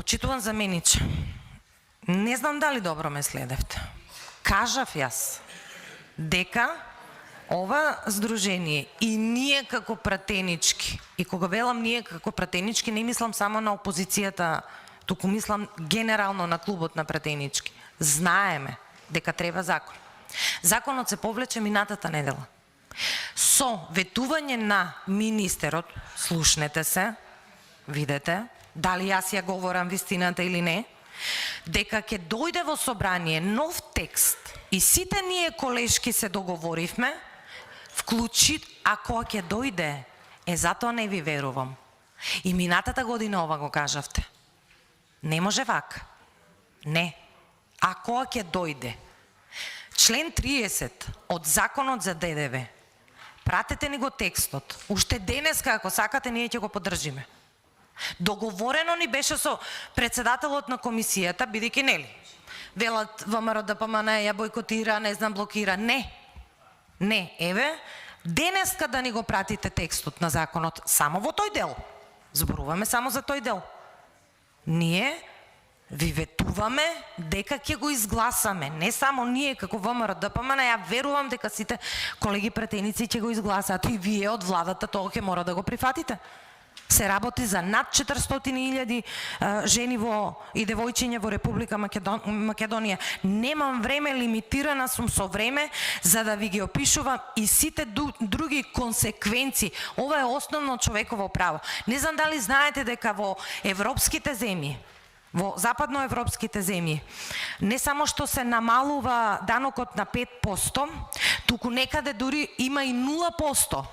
Почитуван замениче, не знам дали добро ме следевте. Кажав јас дека ова здружение и ние како пратенички, и кога велам ние како пратенички, не мислам само на опозицијата, туку мислам генерално на клубот на пратенички. Знаеме дека треба закон. Законот се повлече минатата недела. Со ветување на министерот, слушнете се, видете, дали јас ја говорам вистината или не, дека ќе дојде во собрание нов текст и сите ние колешки се договоривме, ако ќе дојде, затоа не ви верувам. И минатата година ова го кажавте. Не може вака. Не. Ако ќе дојде. Член 30 од Законот за ДДВ. Пратете ни го текстот. Уште денеска, ако сакате, ние ќе го поддржиме. Договорено ни беше со председателот на комисијата, бидејќи нели? Велат ВМРО-ДПМН ја бойкотира, не знам, блокира. Не. Не, еве, денеска да ни го пратите текстот на законот, само во тој дел. Зборуваме само за тој дел. Ние ви ветуваме дека ќе го изгласаме. Не само ние како ВМРО-ДПМН, ја верувам дека сите колеги пратеници ќе го изгласаат. И вие од владата тоа ќе мора да го прифатите. Се работи за над 400.000 жени и девојчиња во Република Македонија. Немам време, лимитирана сум со време за да ви ги опишувам и сите други консеквенции. Ова е основно човеково право. Не знам дали знаете дека во европските земји, во западноевропските земји, не само што се намалува данокот на 5%, туку некаде дури има и 0%.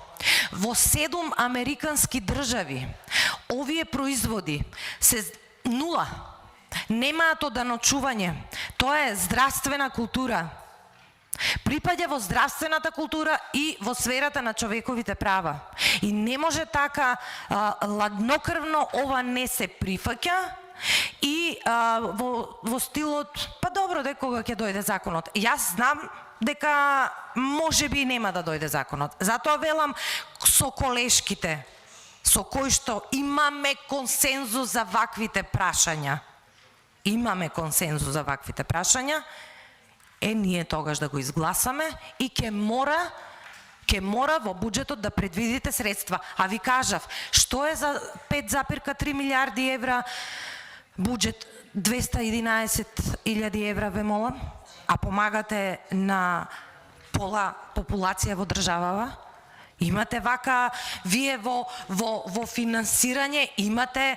Во 7 американски држави овие производи се 0. Немаат оданочување. Тоа е здравствена култура. Припаѓа во здравствената култура и во сферата на човековите права. И не може така ладнокрвно ова не се прифаќа и во стилот, па добро, кога ќе дојде законот. Јас знам дека можеби нема да дојде законот. Затоа велам со колешките, со кои што имаме консензус за ваквите прашања. Имаме консензус за ваквите прашања, ние тогаш да го изгласаме и ќе мора во буџетот да предвидите средства. А ви кажав, што е за 5,3 милиарди евра буџет 211.000 евра, ве молам? А помагате на пола популација во државава? Имате вака, вие во финансирање имате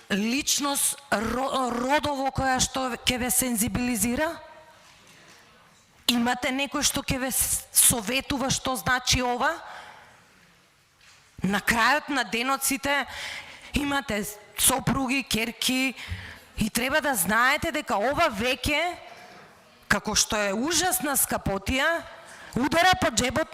личност родово која што ќе ве сензибилизира? Имате некој што ќе ве советува што значи ова? На крајот на денот сите имате сопруги, ќерки, и треба да знаете дека ова веќе, како што е ужасна скапотија, удара по джебот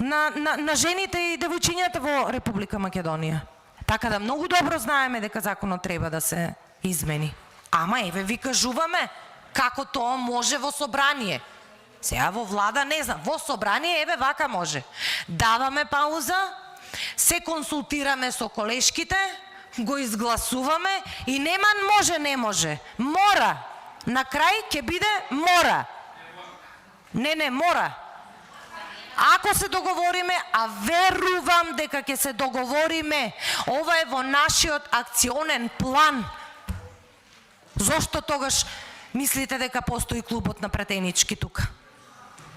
на жените и девојчињата во Република Македонија. Така да многу добро знаеме дека законот треба да се измени. Ама еве ви кажуваме како тоа може во собрание. Сега во влада не знам, во собрание еве вака може. Даваме пауза, се консултираме со колешките, го изгласуваме и нема може, не може. Мора. На крај ќе биде мора. Не, мора. Ако се договориме, а верувам дека ќе се договориме, ова е во нашиот акционен план. Зошто тогаш мислите дека постои клубот на пратенички тука?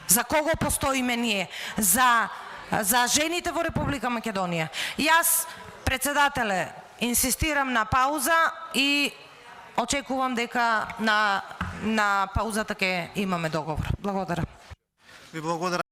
За кого постоиме ние? За жените во Република Македонија. Јас, председателе, инсистирам на пауза и очекувам дека на паузата ќе имаме договор. Благодарам. Ви благодарам.